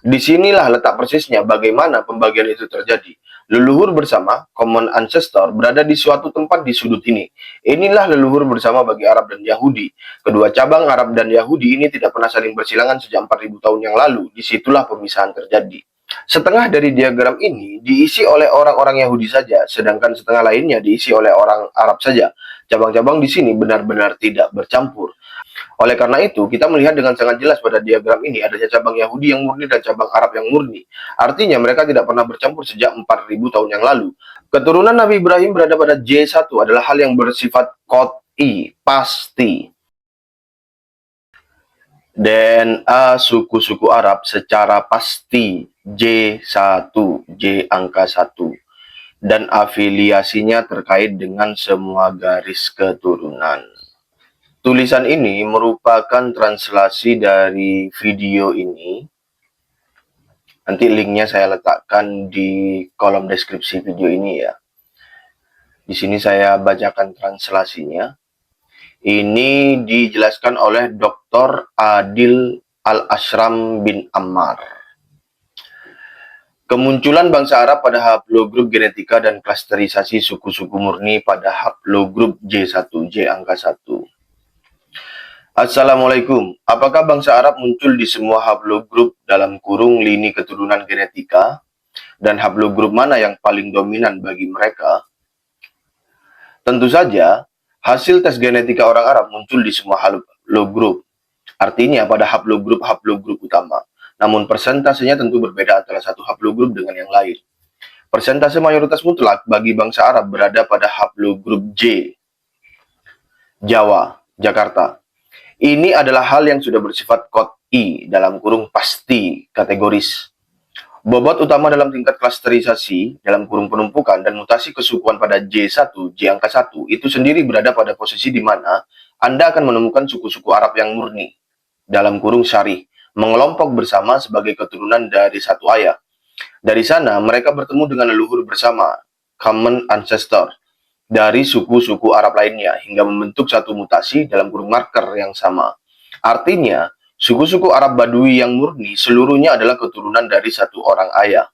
Disinilah letak persisnya bagaimana pembagian itu terjadi. Leluhur bersama, common ancestor, berada di suatu tempat di sudut ini. Inilah leluhur bersama bagi Arab dan Yahudi. Kedua cabang Arab dan Yahudi ini tidak pernah saling bersilangan sejak 4000 tahun yang lalu. Disitulah pemisahan terjadi. Setengah dari diagram ini diisi oleh orang-orang Yahudi saja, sedangkan setengah lainnya diisi oleh orang Arab saja. Cabang-cabang di sini benar-benar tidak bercampur. Oleh karena itu, kita melihat dengan sangat jelas pada diagram ini adanya cabang Yahudi yang murni dan cabang Arab yang murni. Artinya mereka tidak pernah bercampur sejak 4000 tahun yang lalu. Keturunan Nabi Ibrahim berada pada J1 adalah hal yang bersifat qot'i, pasti. DNA suku-suku Arab secara pasti J1, J angka 1. Dan afiliasinya terkait dengan semua garis keturunan. Tulisan ini merupakan translasi dari video ini. Nanti linknya saya letakkan di kolom deskripsi video ini ya. Di sini saya bacakan translasinya. Ini dijelaskan oleh Dr. Adil Al-Ashram bin Ammar. Kemunculan bangsa Arab pada haplogrup genetika dan klasterisasi suku-suku murni pada haplogrup J1, J angka 1. Assalamualaikum. Apakah bangsa Arab muncul di semua haplogrup dalam kurung lini keturunan genetika? Dan haplogrup mana yang paling dominan bagi mereka? Tentu saja, hasil tes genetika orang Arab muncul di semua haplogrup. Artinya pada haplogrup utama. Namun persentasenya tentu berbeda antara satu haplogrup dengan yang lain. Persentase mayoritas mutlak bagi bangsa Arab berada pada haplogrup J. Jawa, Jakarta. Ini adalah hal yang sudah bersifat qot'i dalam kurung pasti kategoris. Bobot utama dalam tingkat klasterisasi dalam kurung penumpukan dan mutasi kesukuan pada J1, J angka 1 itu sendiri berada pada posisi di mana Anda akan menemukan suku-suku Arab yang murni dalam kurung syarih, mengelompok bersama sebagai keturunan dari satu ayah. Dari sana mereka bertemu dengan leluhur bersama, common ancestor, dari suku-suku Arab lainnya hingga membentuk satu mutasi dalam kurung marker yang sama. Artinya, suku-suku Arab Badui yang murni seluruhnya adalah keturunan dari satu orang ayah.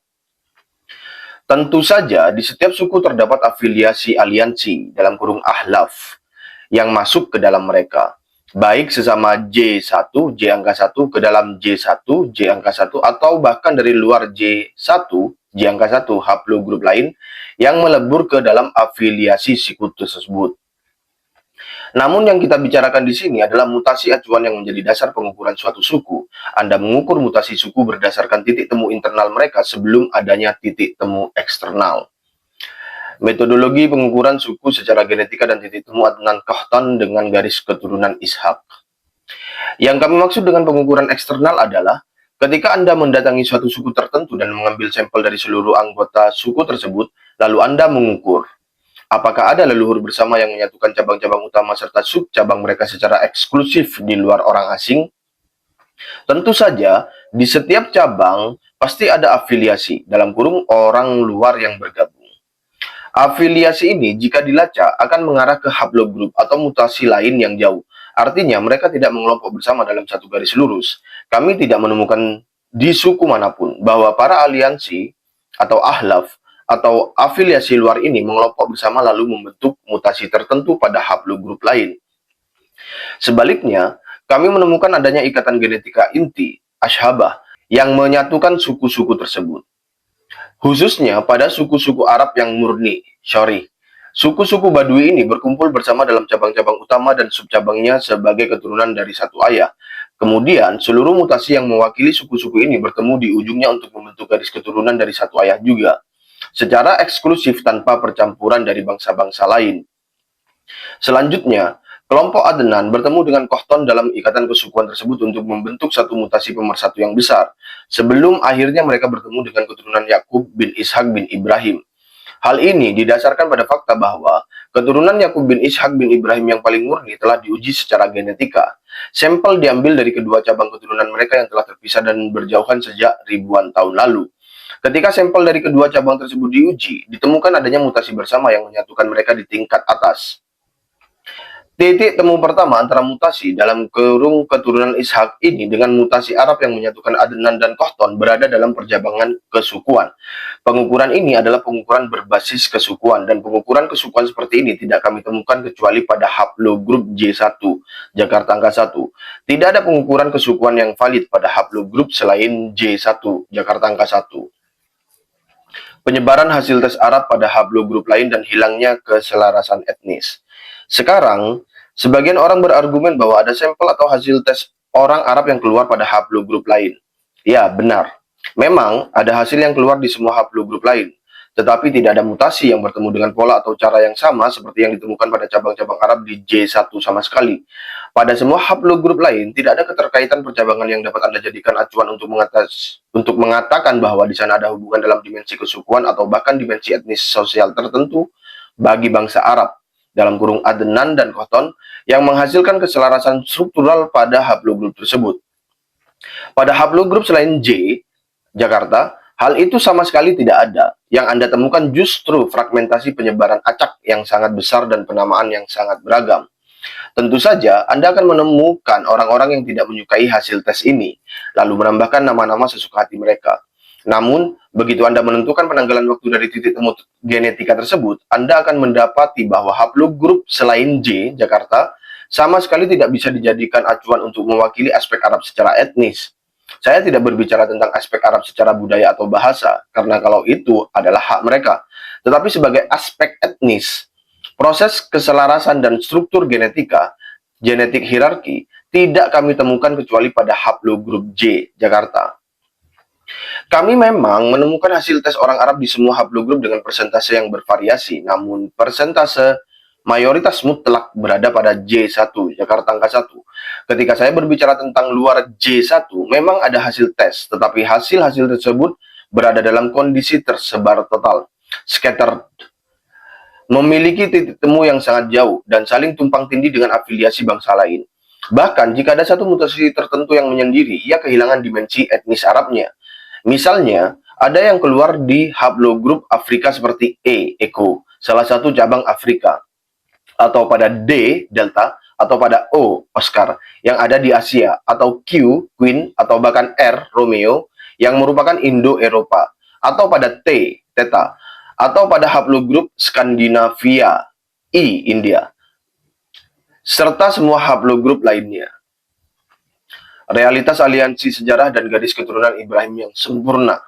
Tentu saja di setiap suku terdapat afiliasi aliansi dalam kurung ahlaf yang masuk ke dalam mereka, baik sesama J1, J angka 1 ke dalam J1, J angka 1 atau bahkan dari luar J1, J angka 1 haplogrup lain yang melebur ke dalam afiliasi suku tersebut. Namun yang kita bicarakan di sini adalah mutasi acuan yang menjadi dasar pengukuran suatu suku. Anda mengukur mutasi suku berdasarkan titik temu internal mereka sebelum adanya titik temu eksternal. Metodologi pengukuran suku secara genetika dan titik temu Adnan Kahtan dengan garis keturunan Ishak. Yang kami maksud dengan pengukuran eksternal adalah ketika Anda mendatangi suatu suku tertentu dan mengambil sampel dari seluruh anggota suku tersebut, lalu Anda mengukur apakah ada leluhur bersama yang menyatukan cabang-cabang utama serta sub-cabang mereka secara eksklusif di luar orang asing. Tentu saja, di setiap cabang pasti ada afiliasi dalam kurung orang luar yang bergabung. Afiliasi ini jika dilacak akan mengarah ke haplogrup atau mutasi lain yang jauh. Artinya mereka tidak mengelompok bersama dalam satu garis lurus. Kami tidak menemukan di suku manapun bahwa para aliansi atau ahlaf atau afiliasi luar ini mengelompok bersama lalu membentuk mutasi tertentu pada haplogrup lain. Sebaliknya, kami menemukan adanya ikatan genetika inti, ashabah, yang menyatukan suku-suku tersebut. Khususnya pada suku-suku Arab yang murni, syarih. Suku-suku Badui ini berkumpul bersama dalam cabang-cabang utama dan subcabangnya sebagai keturunan dari satu ayah. Kemudian, seluruh mutasi yang mewakili suku-suku ini bertemu di ujungnya untuk membentuk garis keturunan dari satu ayah juga, secara eksklusif tanpa percampuran dari bangsa-bangsa lain. Selanjutnya, kelompok Adnan bertemu dengan Kohton dalam ikatan kesukuan tersebut untuk membentuk satu mutasi pemersatu yang besar, sebelum akhirnya mereka bertemu dengan keturunan Yakub bin Ishak bin Ibrahim. Hal ini didasarkan pada fakta bahwa keturunan Yakub bin Ishak bin Ibrahim yang paling murni telah diuji secara genetika. Sampel diambil dari kedua cabang keturunan mereka yang telah terpisah dan berjauhan sejak ribuan tahun lalu. Ketika sampel dari kedua cabang tersebut diuji, ditemukan adanya mutasi bersama yang menyatukan mereka di tingkat atas. Titik temu pertama antara mutasi dalam kurung keturunan Ishak ini dengan mutasi Arab yang menyatukan Adnan dan Kohton berada dalam perjabangan kesukuan. Pengukuran ini adalah pengukuran berbasis kesukuan, dan pengukuran kesukuan seperti ini tidak kami temukan kecuali pada haplogrup J1, Jakarta Angka 1. Tidak ada pengukuran kesukuan yang valid pada haplogrup selain J1, Jakarta Angka 1. Penyebaran hasil tes Arab pada haplogrup lain dan hilangnya keselarasan etnis. Sekarang, sebagian orang berargumen bahwa ada sampel atau hasil tes orang Arab yang keluar pada haplogrup lain. Ya, benar. Memang ada hasil yang keluar di semua haplogrup lain, tetapi tidak ada mutasi yang bertemu dengan pola atau cara yang sama seperti yang ditemukan pada cabang-cabang Arab di J1 sama sekali. Pada semua haplogrup lain, tidak ada keterkaitan percabangan yang dapat Anda jadikan acuan untuk mengatakan bahwa di sana ada hubungan dalam dimensi kesukuan atau bahkan dimensi etnis sosial tertentu bagi bangsa Arab, dalam kurung Adnan dan Kohton, yang menghasilkan keselarasan struktural pada haplogrup tersebut. Pada haplogrup selain J, Jakarta, hal itu sama sekali tidak ada. Yang Anda temukan justru fragmentasi penyebaran acak yang sangat besar dan penamaan yang sangat beragam. Tentu saja, Anda akan menemukan orang-orang yang tidak menyukai hasil tes ini, lalu menambahkan nama-nama sesuka hati mereka. Namun, begitu Anda menentukan penanggalan waktu dari titik temu genetika tersebut, Anda akan mendapati bahwa haplogrup selain J, Jakarta, sama sekali tidak bisa dijadikan acuan untuk mewakili aspek Arab secara etnis. Saya tidak berbicara tentang aspek Arab secara budaya atau bahasa, karena kalau itu adalah hak mereka. Tetapi sebagai aspek etnis, proses keselarasan dan struktur genetik hierarki, tidak kami temukan kecuali pada haplogrup J, Jakarta. Kami memang menemukan hasil tes orang Arab di semua haplogrup dengan persentase yang bervariasi, namun persentase mayoritas mutlak berada pada J1, Jakarta Angka 1. Ketika saya berbicara tentang luar J1, memang ada hasil tes, tetapi hasil-hasil tersebut berada dalam kondisi tersebar total, scattered, memiliki titik temu yang sangat jauh, dan saling tumpang tindih dengan afiliasi bangsa lain. Bahkan, jika ada satu mutasi tertentu yang menyendiri, ia kehilangan dimensi etnis Arabnya. Misalnya, ada yang keluar di haplogrup Afrika seperti E, Eko, salah satu cabang Afrika, atau pada D, Delta, atau pada O, Oscar, yang ada di Asia, atau Q, Queen, atau bahkan R, Romeo, yang merupakan Indo-Eropa, atau pada T, Theta, atau pada haplogrup Skandinavia, I, India, serta semua haplogrup lainnya. Realitas aliansi sejarah dan garis keturunan Ibrahim yang sempurna.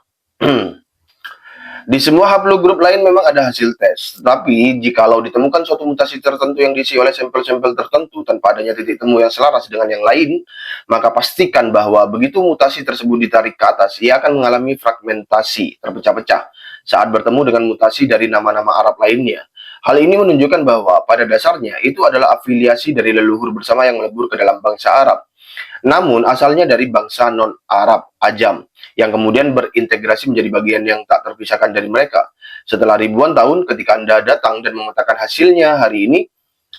Di semua haplogrup lain memang ada hasil tes, tetapi jikalau ditemukan suatu mutasi tertentu yang diisi oleh sampel-sampel tertentu tanpa adanya titik temu yang selaras dengan yang lain, maka pastikan bahwa begitu mutasi tersebut ditarik ke atas, ia akan mengalami fragmentasi, terpecah-pecah, saat bertemu dengan mutasi dari nama-nama Arab lainnya. Hal ini menunjukkan bahwa pada dasarnya itu adalah afiliasi dari leluhur bersama yang melebur ke dalam bangsa Arab, namun asalnya dari bangsa non-Arab, Ajam, yang kemudian berintegrasi menjadi bagian yang tak terpisahkan dari mereka. Setelah ribuan tahun, ketika Anda datang dan memetakan hasilnya hari ini,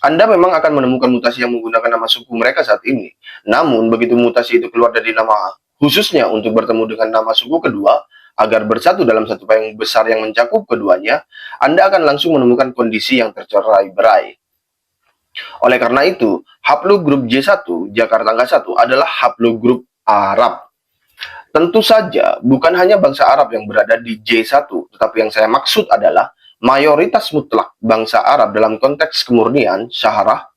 Anda memang akan menemukan mutasi yang menggunakan nama suku mereka saat ini. Namun, begitu mutasi itu keluar dari nama khususnya untuk bertemu dengan nama suku kedua, agar bersatu dalam satu payung besar yang mencakup keduanya, Anda akan langsung menemukan kondisi yang tercerai-berai. Oleh karena itu, haplogrup J1, Jakarta Angka 1 adalah haplogrup Arab. Tentu saja, bukan hanya bangsa Arab yang berada di J1, tetapi yang saya maksud adalah mayoritas mutlak bangsa Arab dalam konteks kemurnian, syarah,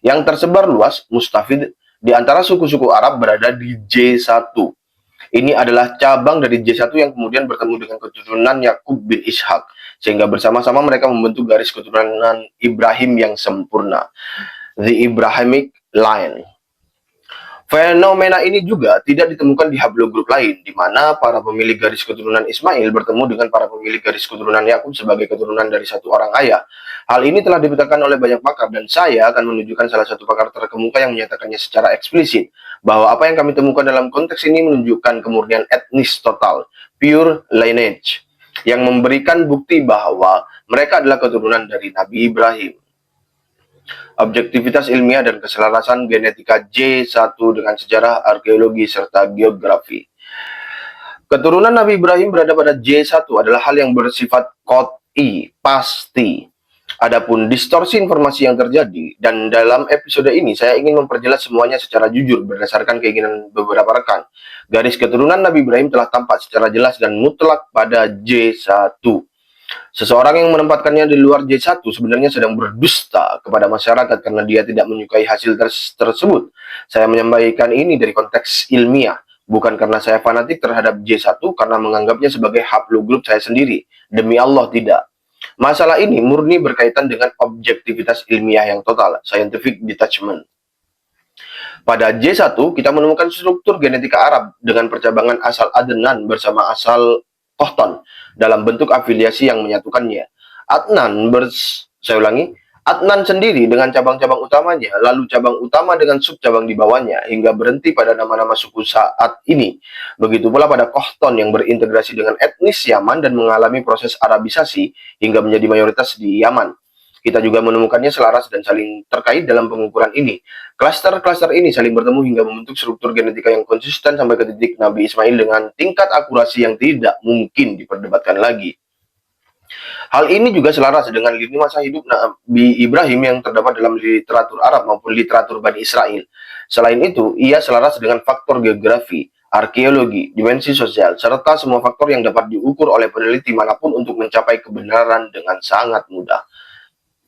yang tersebar luas, mustafid, di antara suku-suku Arab berada di J1. Ini adalah cabang dari J1 yang kemudian bertemu dengan keturunan Yakub bin Ishak, sehingga bersama-sama mereka membentuk garis keturunan Ibrahim yang sempurna, the Abrahamic line. Fenomena ini juga tidak ditemukan di haplogrup lain, di mana para pemilik garis keturunan Ismail bertemu dengan para pemilik garis keturunan Yakub sebagai keturunan dari satu orang ayah. Hal ini telah dipetakan oleh banyak pakar, dan saya akan menunjukkan salah satu pakar terkemuka yang menyatakannya secara eksplisit, bahwa apa yang kami temukan dalam konteks ini menunjukkan kemurnian etnis total, pure lineage, yang memberikan bukti bahwa mereka adalah keturunan dari Nabi Ibrahim. Objektivitas ilmiah dan keselarasan genetika J1 dengan sejarah, arkeologi, serta geografi. Keturunan Nabi Ibrahim berada pada J1 adalah hal yang bersifat qot'i, pasti. Adapun distorsi informasi yang terjadi, dan dalam episode ini saya ingin memperjelas semuanya secara jujur berdasarkan keinginan beberapa rekan. Garis keturunan Nabi Ibrahim telah tampak secara jelas dan mutlak pada J1. Seseorang yang menempatkannya di luar J1 sebenarnya sedang berdusta kepada masyarakat karena dia tidak menyukai hasil tersebut. Saya menyampaikan ini dari konteks ilmiah, bukan karena saya fanatik terhadap J1 karena menganggapnya sebagai haplogrup saya sendiri. Demi Allah, tidak. Masalah ini murni berkaitan dengan objektivitas ilmiah yang total, scientific detachment. Pada J1, kita menemukan struktur genetika Arab dengan percabangan asal Adnan bersama asal Kohton dalam bentuk afiliasi yang menyatukannya. Saya ulangi, Adnan sendiri dengan cabang-cabang utamanya, lalu cabang utama dengan sub-cabang di bawahnya, hingga berhenti pada nama-nama suku saat ini. Begitu pula pada Kohton yang berintegrasi dengan etnis Yaman dan mengalami proses Arabisasi hingga menjadi mayoritas di Yaman. Kita juga menemukannya selaras dan saling terkait dalam pengukuran ini. Klaster-klaster ini saling bertemu hingga membentuk struktur genetika yang konsisten sampai ke titik Nabi Ismail dengan tingkat akurasi yang tidak mungkin diperdebatkan lagi. Hal ini juga selaras dengan lini masa hidup Nabi Ibrahim yang terdapat dalam literatur Arab maupun literatur Bani Israel. Selain itu, ia selaras dengan faktor geografi, arkeologi, dimensi sosial, serta semua faktor yang dapat diukur oleh peneliti manapun untuk mencapai kebenaran dengan sangat mudah.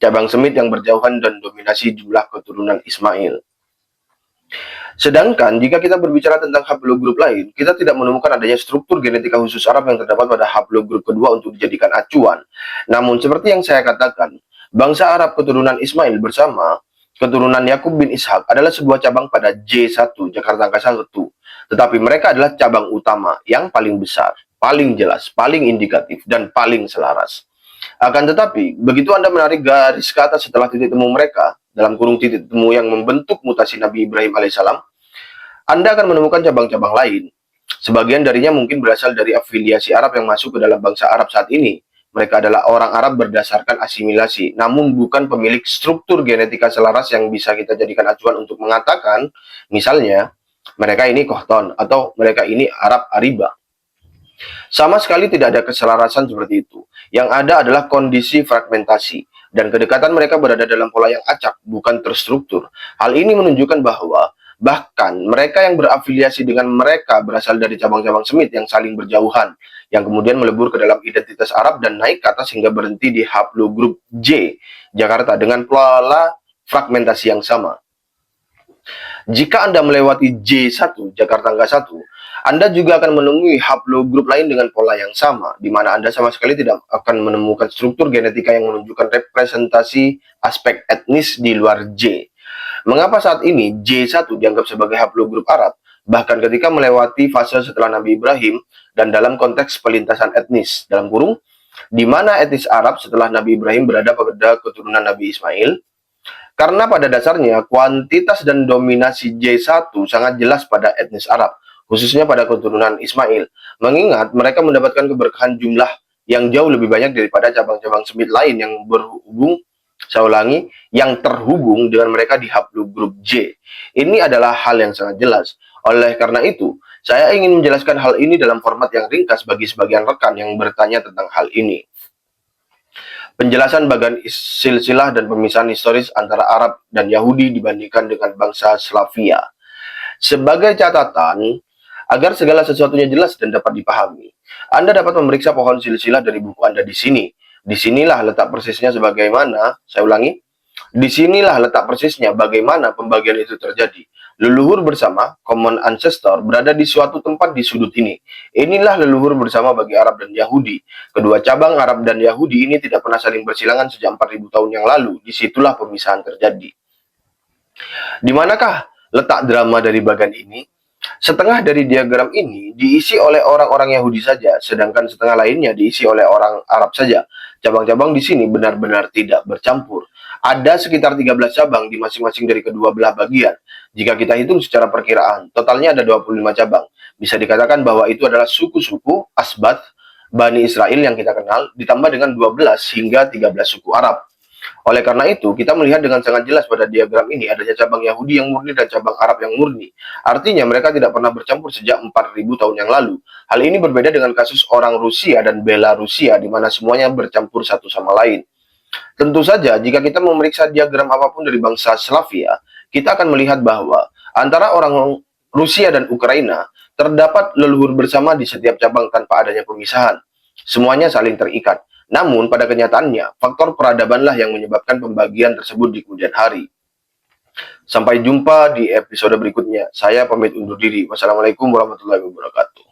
Cabang semit yang berjauhan dan dominasi jumlah keturunan Ismail. Sedangkan jika kita berbicara tentang haplogrup lain, kita tidak menemukan adanya struktur genetika khusus Arab yang terdapat pada haplogrup kedua untuk dijadikan acuan. Namun seperti yang saya katakan, bangsa Arab keturunan Ismail bersama keturunan Yakub bin Ishak adalah sebuah cabang pada J1, Jakarta Angkasa 1. Tetapi mereka adalah cabang utama yang paling besar, paling jelas, paling indikatif, dan paling selaras. Akan tetapi, begitu Anda menarik garis ke atas setelah titik temu mereka, dalam kurung titik temu yang membentuk mutasi Nabi Ibrahim alaihissalam, Anda akan menemukan cabang-cabang lain. Sebagian darinya mungkin berasal dari afiliasi Arab yang masuk ke dalam bangsa Arab saat ini. Mereka adalah orang Arab berdasarkan asimilasi, namun bukan pemilik struktur genetika selaras yang bisa kita jadikan acuan untuk mengatakan, misalnya, mereka ini Kohton, atau mereka ini Arab Ariba. Sama sekali tidak ada keselarasan seperti itu. Yang ada adalah kondisi fragmentasi, dan kedekatan mereka berada dalam pola yang acak, bukan terstruktur. Hal ini menunjukkan bahwa bahkan mereka yang berafiliasi dengan mereka berasal dari cabang-cabang semit yang saling berjauhan, yang kemudian melebur ke dalam identitas Arab dan naik ke atas hingga berhenti di haplogrup J, Jakarta, dengan pola fragmentasi yang sama. Jika Anda melewati J1, Jakarta Angka 1, Anda juga akan menemui haplogrup lain dengan pola yang sama, di mana Anda sama sekali tidak akan menemukan struktur genetika yang menunjukkan representasi aspek etnis di luar J. Mengapa saat ini J1 dianggap sebagai haplogrup Arab, bahkan ketika melewati fase setelah Nabi Ibrahim dan dalam konteks pelintasan etnis, dalam kurung, di mana etnis Arab setelah Nabi Ibrahim berada pada keturunan Nabi Ismail? Karena pada dasarnya kuantitas dan dominasi J1 sangat jelas pada etnis Arab, khususnya pada keturunan Ismail, mengingat mereka mendapatkan keberkahan jumlah yang jauh lebih banyak daripada cabang-cabang semit lain yang berhubung, saya ulangi, yang terhubung dengan mereka di haplogrup J. Ini adalah hal yang sangat jelas. Oleh karena itu, saya ingin menjelaskan hal ini dalam format yang ringkas bagi sebagian rekan yang bertanya tentang hal ini. Penjelasan bagian silsilah dan pemisahan historis antara Arab dan Yahudi dibandingkan dengan bangsa Slavia. Sebagai catatan, agar segala sesuatunya jelas dan dapat dipahami, Anda dapat memeriksa pohon silsilah dari buku Anda di sini. Disinilah letak persisnya sebagaimana, saya ulangi, disinilah letak persisnya bagaimana pembagian itu terjadi. Leluhur bersama, common ancestor, berada di suatu tempat di sudut ini. Inilah leluhur bersama bagi Arab dan Yahudi. Kedua cabang Arab dan Yahudi ini tidak pernah saling bersilangan sejak 4000 tahun yang lalu. Disitulah pemisahan terjadi. Di manakah letak drama dari bagian ini? Setengah dari diagram ini diisi oleh orang-orang Yahudi saja, sedangkan setengah lainnya diisi oleh orang Arab saja. Cabang-cabang di sini benar-benar tidak bercampur. Ada sekitar 13 cabang di masing-masing dari kedua belah bagian. Jika kita hitung secara perkiraan, totalnya ada 25 cabang. Bisa dikatakan bahwa itu adalah suku-suku Asbat Bani Israel yang kita kenal, ditambah dengan 12 hingga 13 suku Arab. Oleh karena itu, kita melihat dengan sangat jelas pada diagram ini adanya cabang Yahudi yang murni dan cabang Arab yang murni. Artinya mereka tidak pernah bercampur sejak 4000 tahun yang lalu. Hal ini berbeda dengan kasus orang Rusia dan Belarusia di mana semuanya bercampur satu sama lain. Tentu saja, jika kita memeriksa diagram apapun dari bangsa Slavia, kita akan melihat bahwa antara orang Rusia dan Ukraina terdapat leluhur bersama di setiap cabang tanpa adanya pemisahan. Semuanya saling terikat. Namun, pada kenyataannya, faktor peradabanlah yang menyebabkan pembagian tersebut di kemudian hari. Sampai jumpa di episode berikutnya. Saya pamit undur diri. Wassalamualaikum warahmatullahi wabarakatuh.